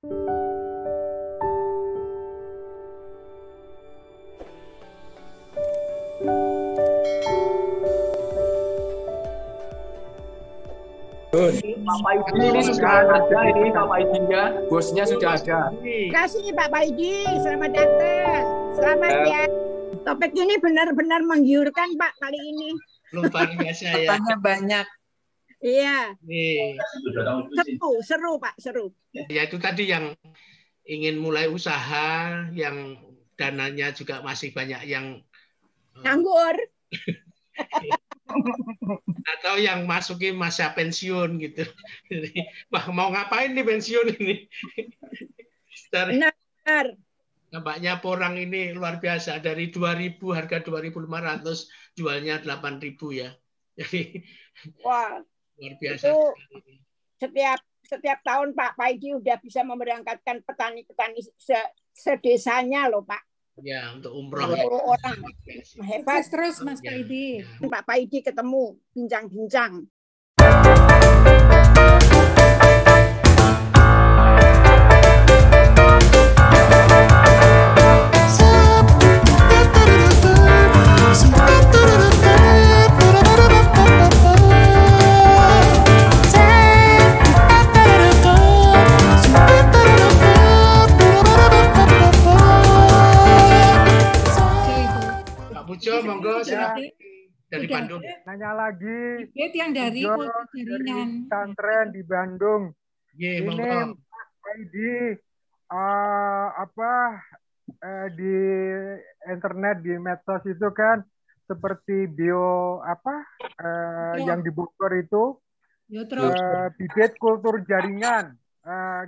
Pak Paidi ini sudah ada ini Pak Paidinya, bosnya sudah ada. Terima kasih Pak Paidi, selamat datang. Selamat ya. Topik ini benar-benar menggiurkan Pak kali ini. Luar biasa ya. Tanya banyak. Iya. Seru, seru Pak, seru. Ya itu tadi yang ingin mulai usaha, yang dananya juga masih banyak yang nganggur. Atau yang masukin masa pensiun gitu. Wah, mau ngapain nih pensiun ini? Benar. Nampaknya porang ini luar biasa, dari 2.000 harga 2.500 jualnya 8.000 ya. Jadi wah, luar biasa. Itu setiap tahun Pak Paidi udah bisa memberangkatkan petani-petani sedesanya loh Pak. Ya, untuk umroh. Orang hebat terus Mas Paidi. Ya. Pak Paidi ketemu bincang-bincang. Pujo, monggo silakan dari Bandung. Nanya lagi. Yang dari jaringan pesantren di Bandung. Ye, ini monggo. di di internet, di medsos itu kan seperti yang di Bogor itu bibit kultur jaringan.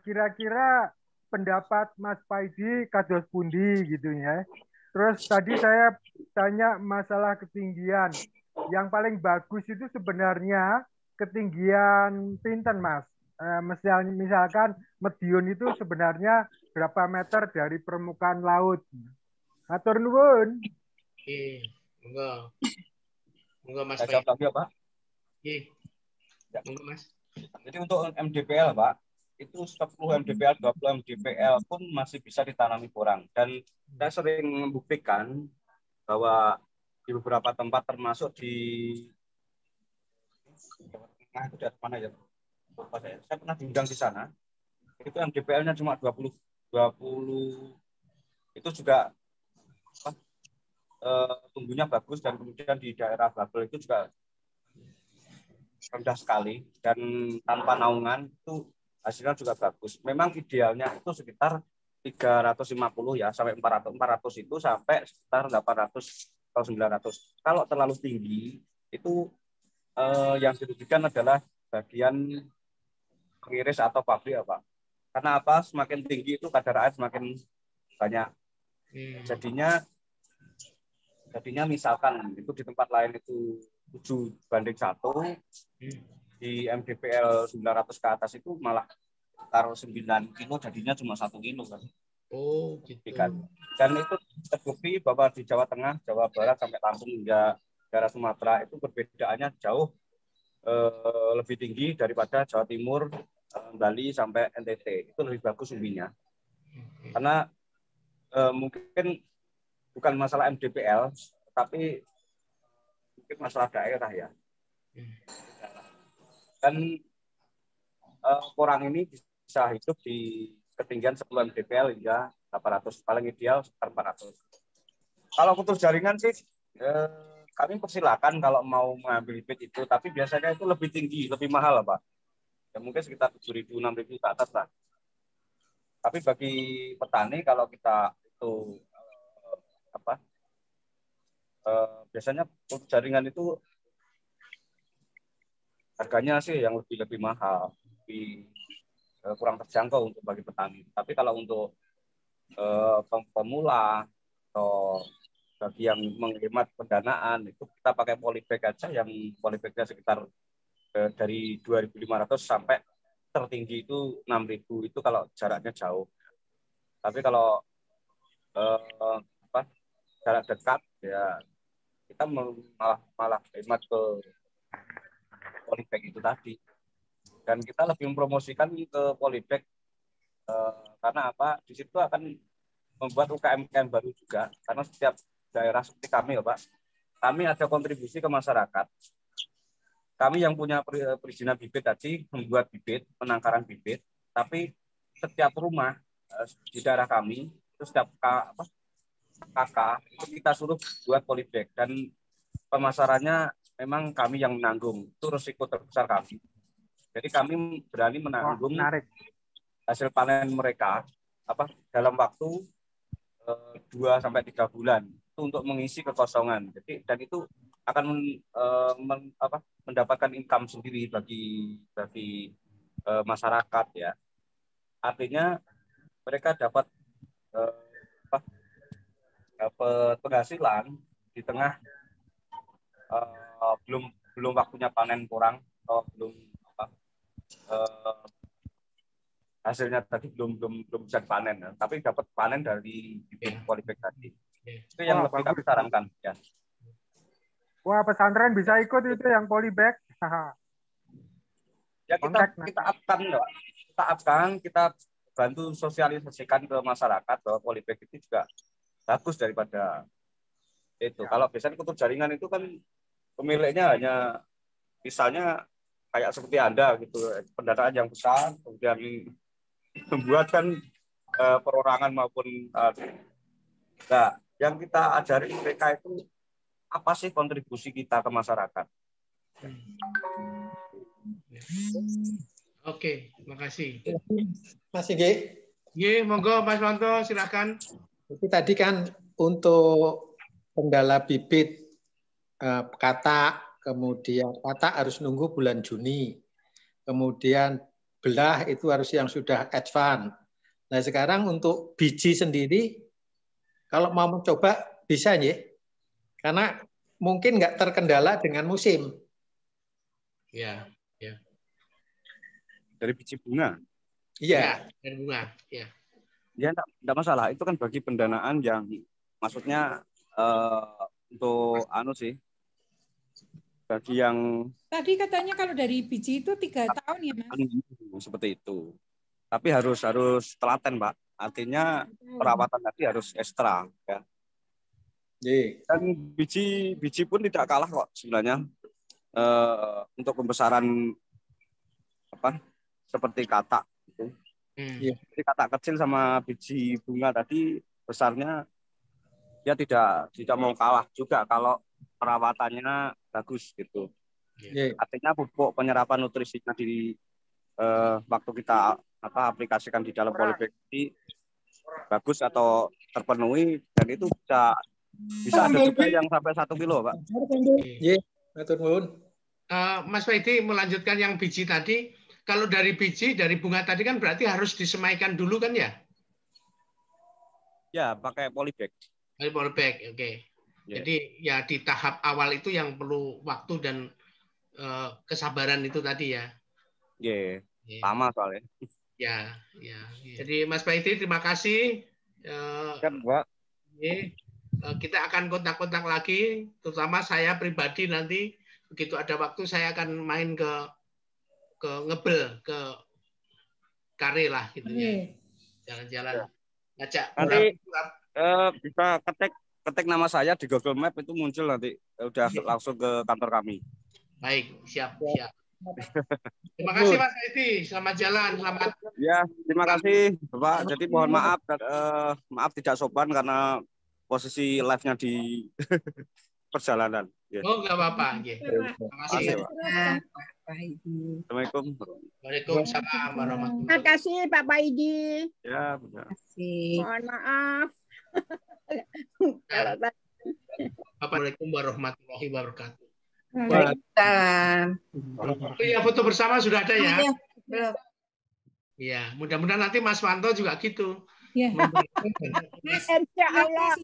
Kira-kira pendapat Mas Paidi kados pundi gitu ya. Terus tadi saya tanya masalah ketinggian. Yang paling bagus itu sebenarnya ketinggian pinten, Mas? Misalkan Medion itu sebenarnya berapa meter dari permukaan laut? Hatur nuwun. Monggo. Monggo Mas. Saya jawab lagi ya, Pak. Monggo Mas. Jadi untuk MDPL, Pak, itu 10 MDPL, 20 MDPL pun masih bisa ditanami porang. Dan saya sering membuktikan bahwa di beberapa tempat termasuk di Tengah itu di mana ya? Saya pernah diundang di sana. Itu MDPL-nya cuma 20 itu juga tumbuhnya bagus, dan kemudian di daerah Babel itu juga rendah sekali dan tanpa naungan itu hasilnya juga bagus. Memang idealnya itu sekitar 350 ya sampai 400 itu sampai sekitar 800 atau 900. Kalau terlalu tinggi itu yang dirugikan adalah bagian pengiris atau pabrik ya, Pak. Karena apa? Semakin tinggi itu kadar air semakin banyak. Jadinya misalkan itu di tempat lain itu 7:1, di MDPL 900 ke atas itu malah taruh 9 kilo jadinya cuma 1 kilo kan. Oh, gitu. Dan itu terbukti bahwa di Jawa Tengah, Jawa Barat sampai Lampung hingga daerah Sumatera itu perbedaannya jauh lebih tinggi daripada Jawa Timur, Bali sampai NTT. Itu lebih bagus umbinya. Karena mungkin bukan masalah MDPL, tapi mungkin masalah daerah ya. Dan porang ini bisa hidup di ketinggian 10 MDPL hingga 800, paling ideal sekitar 400. Kalau kultur jaringan sih kami persilakan kalau mau mengambil bibit itu, tapi biasanya itu lebih tinggi, lebih mahal Pak. Ya mungkin sekitar 7.000, 6.000 ke atas lah. Tapi bagi petani kalau kita itu biasanya kultur jaringan itu harganya sih yang lebih mahal, lebih kurang terjangkau untuk bagi petani. Tapi kalau untuk pemula atau bagi yang menghemat pendanaan itu kita pakai polybag aja, yang polybagnya sekitar dari 2.500 sampai tertinggi itu 6.000 itu kalau jaraknya jauh. Tapi kalau jarak dekat ya kita malah hemat ke polybag itu tadi. Dan kita lebih mempromosikan ke polybag Karena apa? Di situ akan membuat UKM baru juga. Karena setiap daerah seperti kami ya Pak, kami ada kontribusi ke masyarakat. Kami yang punya perizinan bibit tadi membuat bibit, penangkaran bibit, tapi setiap rumah di daerah kami itu setiap kakak itu kita suruh buat polybag dan pemasarannya memang kami yang menanggung. Itu risiko terbesar kami. Jadi kami berani menanggung hasil panen mereka dalam waktu 2 sampai 3 bulan itu untuk mengisi kekosongan. Jadi dan itu akan mendapatkan income sendiri bagi masyarakat ya. Artinya mereka dapat penghasilan di tengah belum waktunya panen kurang atau belum hasilnya tadi belum bisa dipanen, tapi dapat panen dari bibit polybag tadi. Itu yang lebih kami sarankan ya. Wah, pesantren bisa ikut itu yang polybag. Ya kita upkan, kita bantu sosialisasikan ke masyarakat bahwa polybag itu juga bagus daripada itu. Kalau biasanya kultur jaringan itu kan pemiliknya hanya misalnya kayak seperti Anda gitu, pendanaan yang besar, kemudian membuatkan perorangan maupun nah, yang kita ajari mereka itu apa sih kontribusi kita ke masyarakat. Oke, makasih. Mas Ige. Ye, monggo Mas Wanto, silakan. Itu tadi kan untuk kendala bibit katak, kemudian katak harus nunggu bulan Juni. Kemudian belah itu harus yang sudah advance. Nah, sekarang untuk biji sendiri kalau mau mencoba bisa ya. Karena mungkin nggak terkendala dengan musim. Ya, ya. Dari biji bunga. Iya, dari bunga, ya. Ya, enggak masalah. Itu kan bagi pendanaan yang maksudnya untuk bagi yang tadi katanya kalau dari biji itu 3 tahun ya Mas. Seperti itu. Tapi harus telaten, Pak. Artinya perawatan tadi harus ekstra ya. Dan biji pun tidak kalah kok sebenarnya untuk pembesaran seperti katak gitu. Jadi katak kecil sama biji bunga tadi besarnya ya tidak mau kalah juga kalau perawatannya bagus gitu. Artinya pupuk penyerapan nutrisinya di waktu kita aplikasikan di dalam polybag ini bagus atau terpenuhi dan itu bisa ada juga yang sampai 1 kilo, Pak. Mas Faidi melanjutkan yang biji tadi. Kalau dari biji, dari bunga tadi kan berarti harus disemaikan dulu kan ya? Ya, pakai polybag. Polybag, oke. Jadi ya di tahap awal itu yang perlu waktu dan kesabaran itu tadi ya. Lama soalnya. Ya. Jadi Mas Faidi terima kasih. Pak. Kita akan kontak-kontak lagi, terutama saya pribadi nanti begitu ada waktu saya akan main ke Ngebel, ke Kare lah gitu ya. Jalan-jalan. Ngajak. Nanti bisa ketik nama saya di Google Map itu muncul nanti udah langsung ke kantor kami. Baik, siap. Terima kasih Mas Faidi, selamat jalan, selamat. Ya, terima kasih Bapak. Jadi mohon maaf tidak sopan karena posisi live-nya di perjalanan. Oh, nggak apa-apa. Terima kasih. Assalamualaikum. Waalaikumsalam warahmatullahi wabarakatuh. Terima kasih Pak Paidi. Ya, benar. Mohon maaf. Assalamualaikum warahmatullahi wabarakatuh. Waalaikumsalam. Ya, foto bersama sudah ada ya? Belum. Ya, mudah-mudahan nanti Mas Wanto juga gitu. Ya. Insya Allah.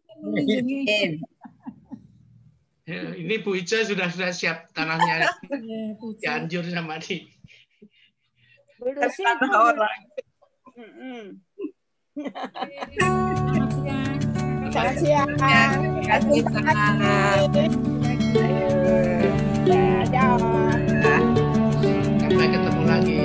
Ini Bu Ica sudah siap tanahnya dianjur sama di. Selamat siang. Sampai ketemu lagi.